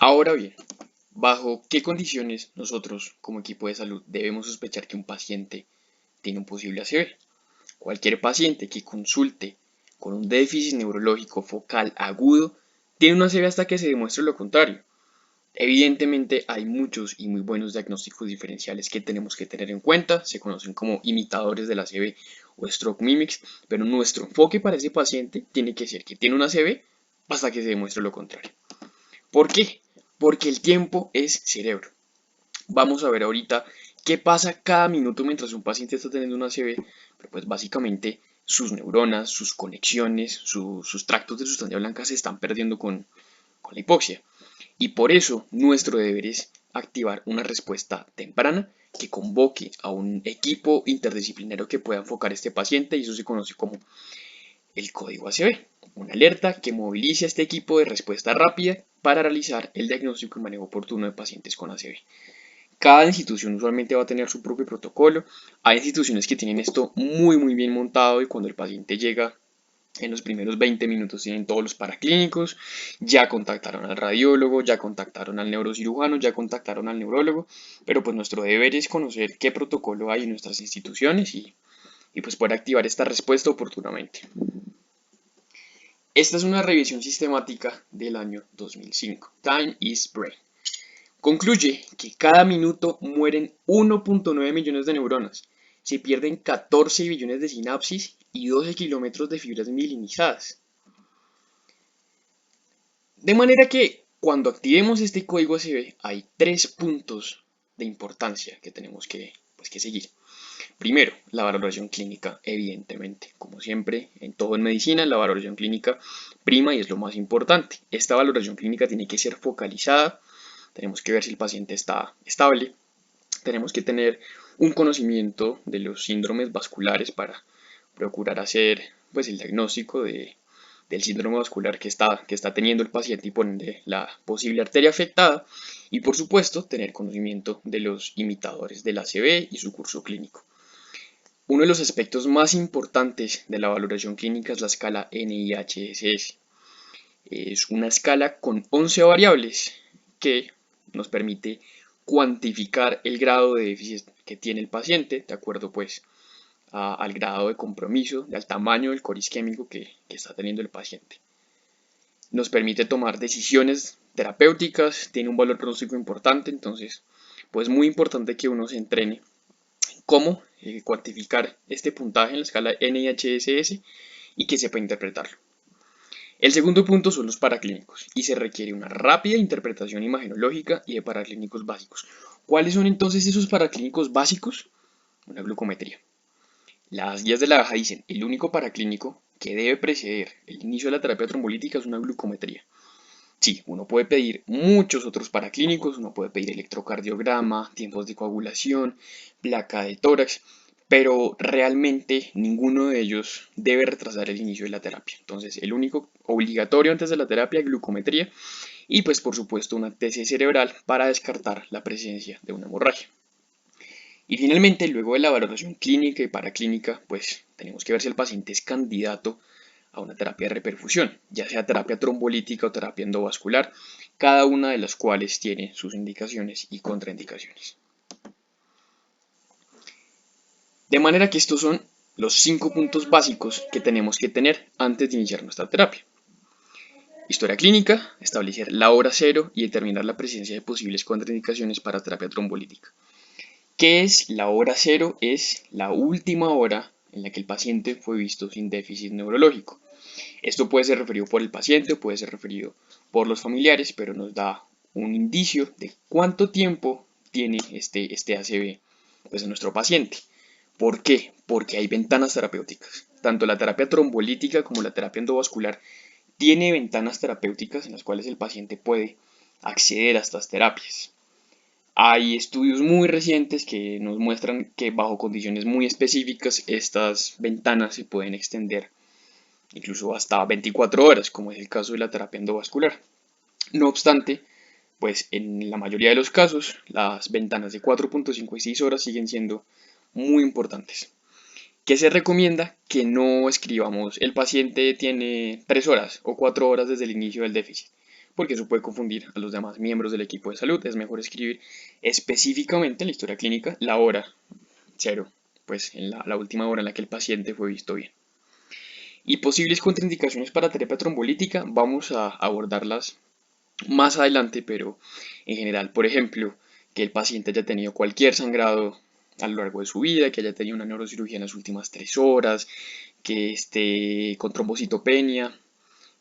Ahora bien, ¿bajo qué condiciones nosotros como equipo de salud debemos sospechar que un paciente tiene un posible ACV? Cualquier paciente que consulte con un déficit neurológico focal agudo tiene un ACV hasta que se demuestre lo contrario. Evidentemente hay muchos y muy buenos diagnósticos diferenciales que tenemos que tener en cuenta, se conocen como imitadores del ACV o stroke mimics, pero nuestro enfoque para ese paciente tiene que ser que tiene un ACV hasta que se demuestre lo contrario. ¿Por qué? Porque el tiempo es cerebro. Vamos a ver ahorita qué pasa cada minuto mientras un paciente está teniendo una ACV, pero pues básicamente sus neuronas, sus conexiones, sus tractos de sustancia blanca se están perdiendo con la hipoxia. Y por eso nuestro deber es activar una respuesta temprana que convoque a un equipo interdisciplinario que pueda enfocar a este paciente, y eso se conoce como el código ACV, una alerta que movilice a este equipo de respuesta rápida para realizar el diagnóstico y manejo oportuno de pacientes con ACV. Cada institución usualmente va a tener su propio protocolo. Hay instituciones que tienen esto muy bien montado, y cuando el paciente llega en los primeros 20 minutos tienen todos los paraclínicos, ya contactaron al radiólogo, ya contactaron al neurocirujano, ya contactaron al neurólogo, pero pues nuestro deber es conocer qué protocolo hay en nuestras instituciones y pues poder activar esta respuesta oportunamente. Esta es una revisión sistemática del año 2005. Time is Brain. Concluye que cada minuto mueren 1.9 millones de neuronas, se pierden 14 billones de sinapsis y 12 kilómetros de fibras mielinizadas. De manera que cuando activemos este código ACV hay 3 puntos de importancia que tenemos que seguir. Primero, la valoración clínica, evidentemente. Como siempre, en todo en medicina, la valoración clínica prima y es lo más importante. Esta valoración clínica tiene que ser focalizada. Tenemos que ver si el paciente está estable. Tenemos que tener un conocimiento de los síndromes vasculares para procurar hacer pues, el diagnóstico del síndrome vascular que está teniendo el paciente y ponerle la posible arteria afectada. Y por supuesto, tener conocimiento de los imitadores del ACV y su curso clínico. Uno de los aspectos más importantes de la valoración clínica es la escala NIHSS. Es una escala con 11 variables que nos permite cuantificar el grado de déficit que tiene el paciente, de acuerdo pues al grado de compromiso, al tamaño del core isquémico que está teniendo el paciente. Nos permite tomar decisiones terapéuticas, tiene un valor pronóstico importante, entonces pues muy importante que uno se entrene cómo cuantificar este puntaje en la escala NIHSS y que sepa interpretarlo. El segundo punto son los paraclínicos y se requiere una rápida interpretación imagenológica y de paraclínicos básicos. ¿Cuáles son entonces esos paraclínicos básicos? Una glucometría. Las guías de la baja dicen, el único paraclínico que debe preceder el inicio de la terapia trombolítica es una glucometría. Sí, uno puede pedir muchos otros paraclínicos, uno puede pedir electrocardiograma, tiempos de coagulación, placa de tórax, pero realmente ninguno de ellos debe retrasar el inicio de la terapia. Entonces, el único obligatorio antes de la terapia es glucometría y pues por supuesto una TC cerebral para descartar la presencia de una hemorragia. Y finalmente, luego de la valoración clínica y paraclínica, pues tenemos que ver si el paciente es candidato a una terapia de reperfusión, ya sea terapia trombolítica o terapia endovascular, cada una de las cuales tiene sus indicaciones y contraindicaciones. De manera que estos son los 5 puntos básicos que tenemos que tener antes de iniciar nuestra terapia. Historia clínica, establecer la hora cero y determinar la presencia de posibles contraindicaciones para terapia trombolítica. ¿Qué es la hora cero? Es la última hora en la que el paciente fue visto sin déficit neurológico. Esto puede ser referido por el paciente o puede ser referido por los familiares, pero nos da un indicio de cuánto tiempo tiene este ACV pues, en nuestro paciente. ¿Por qué? Porque hay ventanas terapéuticas. Tanto la terapia trombolítica como la terapia endovascular tiene ventanas terapéuticas en las cuales el paciente puede acceder a estas terapias. Hay estudios muy recientes que nos muestran que bajo condiciones muy específicas estas ventanas se pueden extender incluso hasta 24 horas, como es el caso de la terapia endovascular. No obstante, pues en la mayoría de los casos las ventanas de 4.5 y 6 horas siguen siendo muy importantes. ¿Qué se recomienda? Que no escribamos el paciente tiene 3 horas o 4 horas desde el inicio del déficit, porque eso puede confundir a los demás miembros del equipo de salud. Es mejor escribir específicamente en la historia clínica la hora cero, pues en la última hora en la que el paciente fue visto bien. Y posibles contraindicaciones para terapia trombolítica, vamos a abordarlas más adelante, pero en general, por ejemplo, que el paciente haya tenido cualquier sangrado a lo largo de su vida, que haya tenido una neurocirugía en las últimas 3 horas, que esté con trombocitopenia,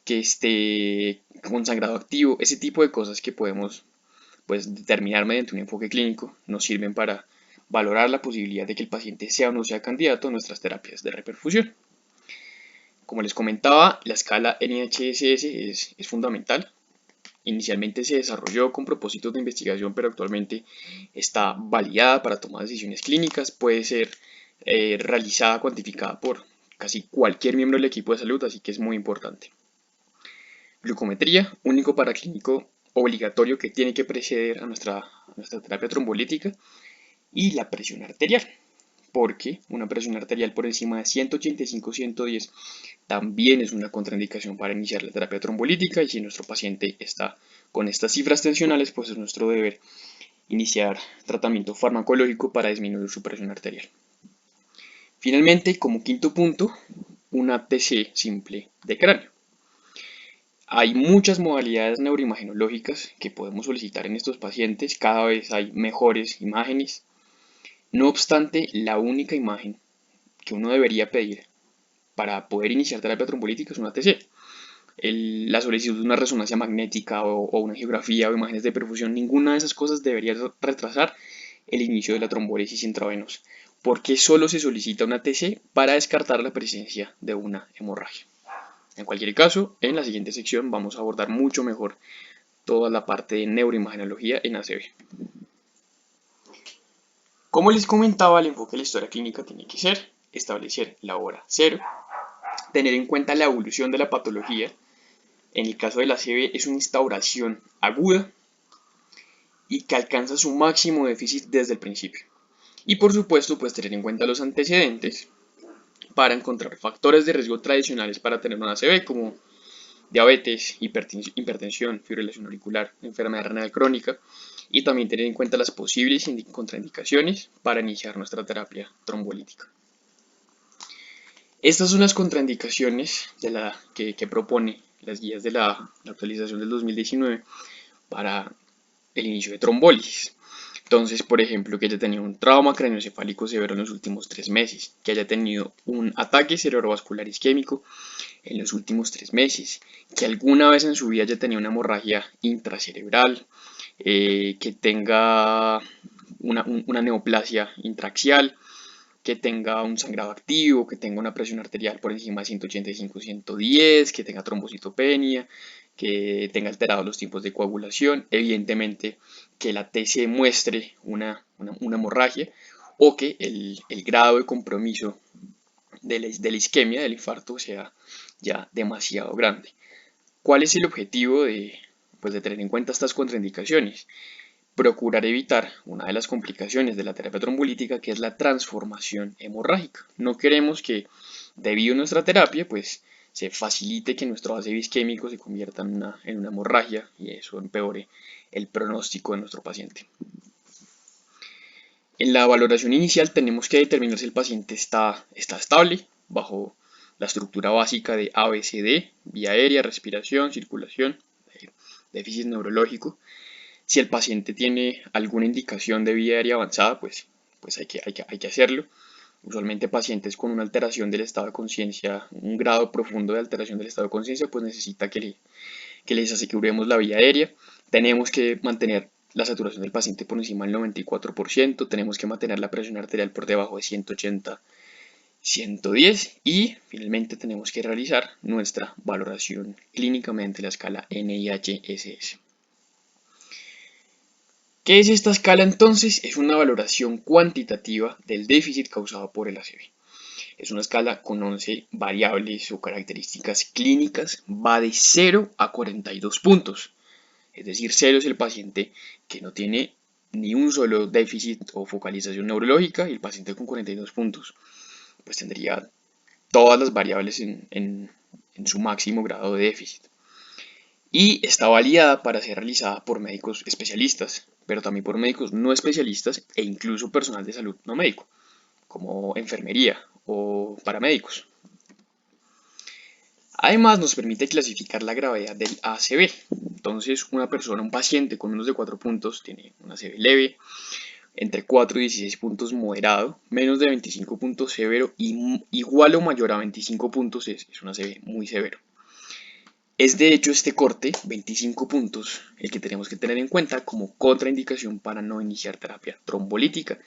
que esté con sangrado activo, ese tipo de cosas que podemos pues, determinar mediante un enfoque clínico nos sirven para valorar la posibilidad de que el paciente sea o no sea candidato a nuestras terapias de reperfusión. Como les comentaba, la escala NHSS es fundamental. Inicialmente se desarrolló con propósitos de investigación, pero actualmente está validada para tomar decisiones clínicas. Puede ser realizada, cuantificada por casi cualquier miembro del equipo de salud, así que es muy importante. Glucometría, único paraclínico obligatorio que tiene que preceder a nuestra terapia trombolítica. Y la presión arterial, porque una presión arterial por encima de 185-110 también es una contraindicación para iniciar la terapia trombolítica, y si nuestro paciente está con estas cifras tensionales, pues es nuestro deber iniciar tratamiento farmacológico para disminuir su presión arterial. Finalmente, como quinto punto, una TC simple de cráneo. Hay muchas modalidades neuroimagenológicas que podemos solicitar en estos pacientes, cada vez hay mejores imágenes. No obstante, la única imagen que uno debería pedir para poder iniciar terapia trombolítica es una TC. La solicitud de una resonancia magnética o una angiografía o imágenes de perfusión, ninguna de esas cosas debería retrasar el inicio de la trombólisis intravenosa, porque solo se solicita una TC para descartar la presencia de una hemorragia. En cualquier caso, en la siguiente sección vamos a abordar mucho mejor toda la parte de neuroimagenología en ACV. Como les comentaba, el enfoque de la historia clínica tiene que ser establecer la hora cero, tener en cuenta la evolución de la patología. En el caso de la ACV es una instauración aguda y que alcanza su máximo déficit desde el principio. Y por supuesto, pues tener en cuenta los antecedentes para encontrar factores de riesgo tradicionales para tener una ACV, como diabetes, hipertensión, fibrilación auricular, enfermedad renal crónica, y también tener en cuenta las posibles contraindicaciones para iniciar nuestra terapia trombolítica. Estas son las contraindicaciones que propone las guías de la actualización del 2019 para el inicio de trombólisis. Entonces, por ejemplo, que haya tenido un trauma craneoencefálico severo en los últimos 3 meses, que haya tenido un ataque cerebrovascular isquémico en los últimos 3 meses, que alguna vez en su vida haya tenido una hemorragia intracerebral, que tenga una neoplasia intraaxial, que tenga un sangrado activo, que tenga una presión arterial por encima de 185-110, que tenga trombocitopenia, que tenga alterados los tiempos de coagulación, evidentemente que la TC muestre una hemorragia, o que el grado de compromiso de la isquemia, del infarto, sea ya demasiado grande. ¿Cuál es el objetivo de tener en cuenta estas contraindicaciones? Procurar evitar una de las complicaciones de la terapia trombolítica, que es la transformación hemorrágica. No queremos que, debido a nuestra terapia, pues se facilite que nuestro ACV isquémico se convierta en una hemorragia y eso empeore el pronóstico de nuestro paciente. En la valoración inicial tenemos que determinar si el paciente está estable bajo la estructura básica de ABCD: vía aérea, respiración, circulación, déficit neurológico. Si el paciente tiene alguna indicación de vía aérea avanzada, pues hay que hacerlo. Usualmente pacientes con una alteración del estado de conciencia, un grado profundo de alteración del estado de conciencia, pues necesita que les aseguremos la vía aérea. Tenemos que mantener la saturación del paciente por encima del 94%, tenemos que mantener la presión arterial por debajo de 180-110 y finalmente tenemos que realizar nuestra valoración clínica mediante la escala NIH-SS. ¿Qué es esta escala entonces? Es una valoración cuantitativa del déficit causado por el ACV. Es una escala con 11 variables o características clínicas, va de 0 a 42 puntos. Es decir, 0 es el paciente que no tiene ni un solo déficit o focalización neurológica, y el paciente con 42 puntos pues tendría todas las variables en su máximo grado de déficit. y está validada para ser realizada por médicos especialistas, pero también por médicos no especialistas e incluso personal de salud no médico, como enfermería o paramédicos. Además, nos permite clasificar la gravedad del ACV. Entonces, una persona, un paciente con menos de 4 puntos tiene un ACV leve, entre 4 y 16 puntos moderado, menos de 25 puntos severo y igual o mayor a 25 puntos es un ACV muy severo. Es de hecho este corte, 25 puntos, el que tenemos que tener en cuenta como contraindicación para no iniciar terapia trombolítica,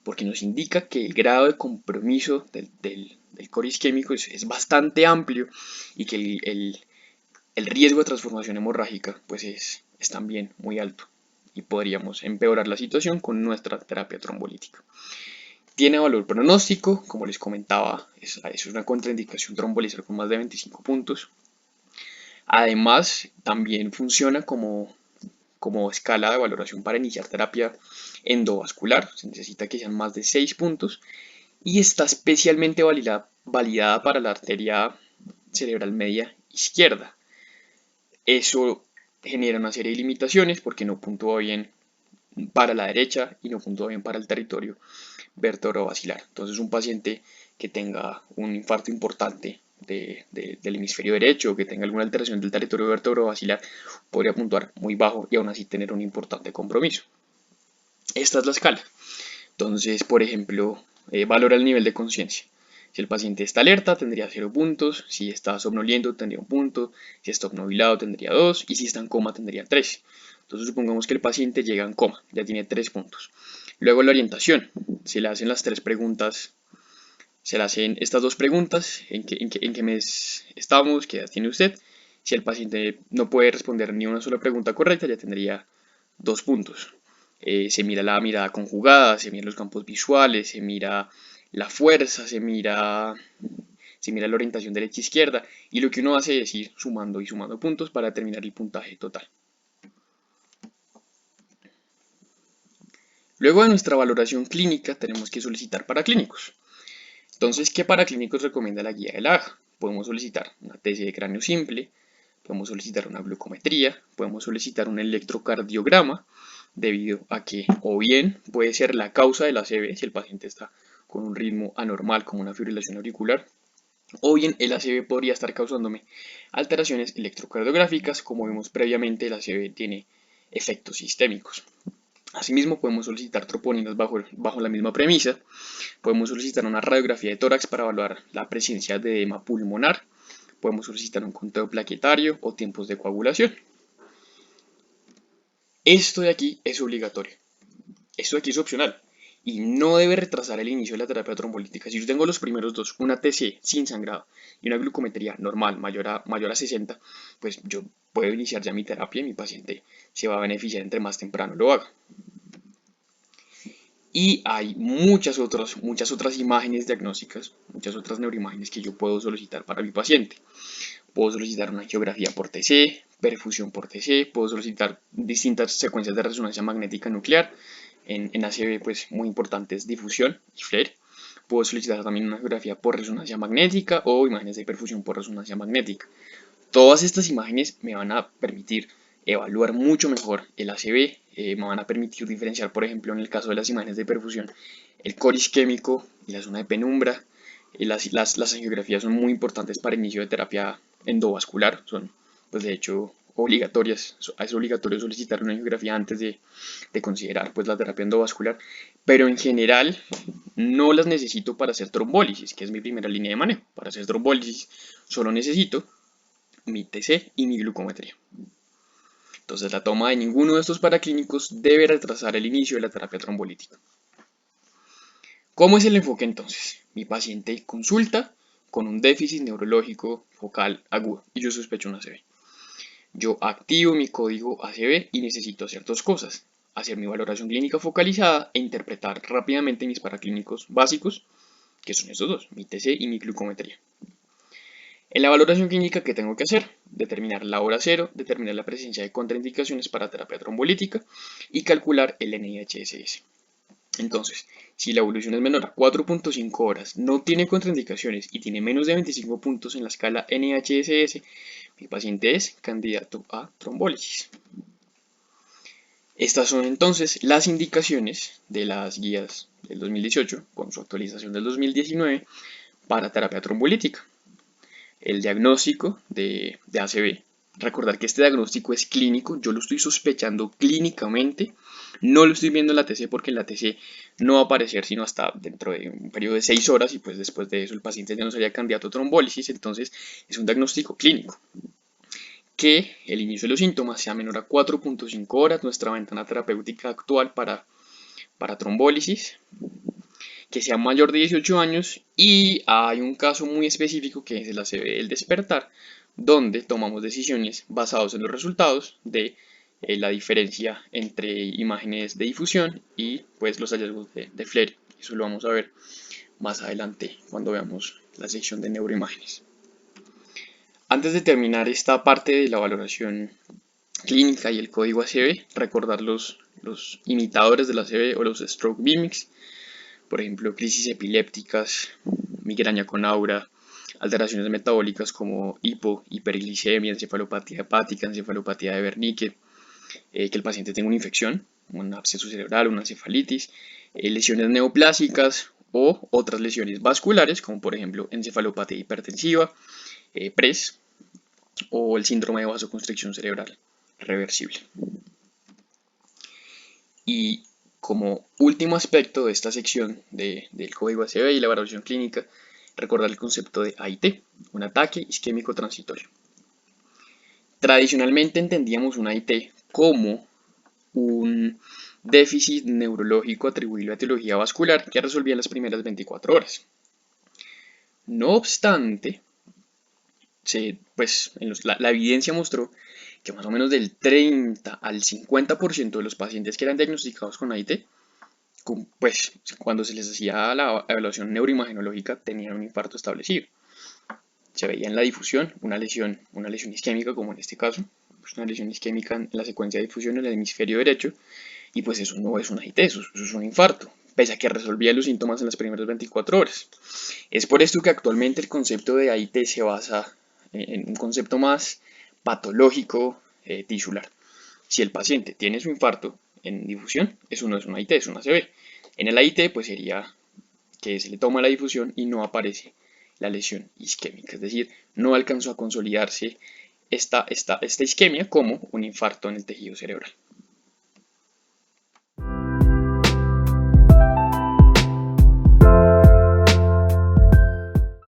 porque nos indica que el grado de compromiso del core isquémico es bastante amplio y que el riesgo de transformación hemorrágica pues es también muy alto y podríamos empeorar la situación con nuestra terapia trombolítica. Tiene valor pronóstico, como les comentaba, es una contraindicación trombolizar con más de 25 puntos. Además, también funciona como escala de valoración para iniciar terapia endovascular. Se necesita que sean más de 6 puntos y está especialmente validada para la arteria cerebral media izquierda. Eso genera una serie de limitaciones porque no puntúa bien para la derecha y no puntúa bien para el territorio vertebrovascular. Entonces, un paciente que tenga un infarto importante del hemisferio derecho o que tenga alguna alteración del territorio vertebrovascular podría puntuar muy bajo y aún así tener un importante compromiso. Esta es la escala. Entonces, por ejemplo, valora el nivel de conciencia. Si el paciente está alerta, tendría 0 puntos. Si está somnoliento, tendría 1 punto. Si está obnubilado, tendría 2. Y si está en coma, tendría 3. Entonces, supongamos que el paciente llega en coma, ya tiene 3 puntos. Luego, la orientación. Se le hacen las 3 preguntas. Se le hacen estas 2 preguntas. ¿En qué mes estamos? ¿Qué edad tiene usted? Si el paciente no puede responder ni una sola pregunta correcta, ya tendría 2 puntos. Se mira la mirada conjugada, se mira los campos visuales, se mira la fuerza, se mira la orientación derecha-izquierda y lo que uno hace es ir sumando y sumando puntos para determinar el puntaje total. Luego de nuestra valoración clínica tenemos que solicitar paraclínicos. Entonces, ¿qué paraclínicos recomienda la guía de la AJA? Podemos solicitar una TC de cráneo simple, podemos solicitar una glucometría, podemos solicitar un electrocardiograma, debido a que o bien puede ser la causa del ACV si el paciente está con un ritmo anormal como una fibrilación auricular, o bien el ACV podría estar causándome alteraciones electrocardiográficas. Como vimos previamente, el ACV tiene efectos sistémicos. Asimismo, podemos solicitar troponinas bajo la misma premisa. Podemos solicitar una radiografía de tórax para evaluar la presencia de edema pulmonar. Podemos solicitar un conteo plaquetario o tiempos de coagulación. Esto de aquí es obligatorio. Esto de aquí es opcional y no debe retrasar el inicio de la terapia trombolítica. Si yo tengo los primeros dos, una TC sin sangrado y una glucometría normal mayor a 60, pues yo puedo iniciar ya mi terapia y mi paciente se va a beneficiar entre más temprano lo haga. Y hay muchas otras imágenes diagnósticas, muchas otras neuroimágenes que yo puedo solicitar para mi paciente. Puedo solicitar una angiografía por TC, perfusión por TC, puedo solicitar distintas secuencias de resonancia magnética nuclear. En ACV, pues muy importantes, difusión y FLAIR. Puedo solicitar también una angiografía por resonancia magnética o imágenes de perfusión por resonancia magnética. Todas estas imágenes me van a permitir evaluar mucho mejor el ACV, me van a permitir diferenciar, por ejemplo, en el caso de las imágenes de perfusión, el core isquémico y la zona de penumbra. Las angiografías son muy importantes para el inicio de terapia endovascular, son pues de hecho obligatorias, es obligatorio solicitar una angiografía antes de considerar pues la terapia endovascular, pero en general no las necesito para hacer trombólisis, que es mi primera línea de manejo. Para hacer trombólisis solo necesito mi TC y mi glucometría. Entonces, la toma de ninguno de estos paraclínicos debe retrasar el inicio de la terapia trombolítica. ¿Cómo es el enfoque entonces? Mi paciente consulta con un déficit neurológico focal agudo y yo sospecho un ACV. Yo activo mi código ACV y necesito hacer dos cosas: hacer mi valoración clínica focalizada e interpretar rápidamente mis paraclínicos básicos, que son estos dos, mi TC y mi glucometría. En la valoración clínica, ¿qué tengo que hacer? Determinar la hora cero, determinar la presencia de contraindicaciones para terapia trombolítica y calcular el NIHSS. Entonces, si la evolución es menor a 4.5 horas, no tiene contraindicaciones y tiene menos de 25 puntos en la escala NIHSS, Mi paciente es candidato a trombólisis. Estas son entonces las indicaciones de las guías del 2018 con su actualización del 2019 para terapia trombolítica. El diagnóstico de ACV. Recordar que este diagnóstico es clínico, yo lo estoy sospechando clínicamente, no lo estoy viendo en la TC porque en la TC no va a aparecer sino hasta dentro de un periodo de 6 horas y pues después de eso el paciente ya no sería candidato a trombólisis, entonces es un diagnóstico clínico. Que el inicio de los síntomas sea menor a 4.5 horas, nuestra ventana terapéutica actual para trombólisis, que sea mayor de 18 años y hay un caso muy específico que es el ACV del despertar, donde tomamos decisiones basadas en los resultados de la diferencia entre imágenes de difusión y pues los hallazgos de FLAIR. Eso lo vamos a ver más adelante cuando veamos la sección de neuroimágenes. Antes de terminar esta parte de la valoración clínica y el código ACV, recordar los imitadores de la ACV o los stroke mimics, por ejemplo, crisis epilépticas, migraña con aura, alteraciones metabólicas como hiperglicemia, encefalopatía hepática, encefalopatía de Wernicke, que el paciente tenga una infección, un absceso cerebral, una encefalitis, lesiones neoplásicas o otras lesiones vasculares, como por ejemplo encefalopatía hipertensiva, PRES o el síndrome de vasoconstricción cerebral reversible. Y como último aspecto de esta sección del código ACV y la evaluación clínica, recordar el concepto de AIT, un ataque isquémico transitorio. Tradicionalmente entendíamos un AIT como un déficit neurológico atribuible a etiología vascular que resolvía las primeras 24 horas. No obstante, la evidencia mostró que más o menos del 30 al 50% de los pacientes que eran diagnosticados con AIT, pues cuando se les hacía la evaluación neuroimagenológica tenían un infarto establecido. Se veía en la difusión una lesión isquémica, como en este caso, pues una lesión isquémica en la secuencia de difusión en el hemisferio derecho, y pues eso no es un AIT, eso es un infarto, pese a que resolvía los síntomas en las primeras 24 horas. Es por esto que actualmente el concepto de AIT se basa en un concepto más patológico tisular. Si el paciente tiene su infarto en difusión, eso no es un AIT, es un ACV. En el AIT pues sería que se le toma la difusión y no aparece la lesión isquémica, es decir, no alcanzó a consolidarse esta isquemia como un infarto en el tejido cerebral.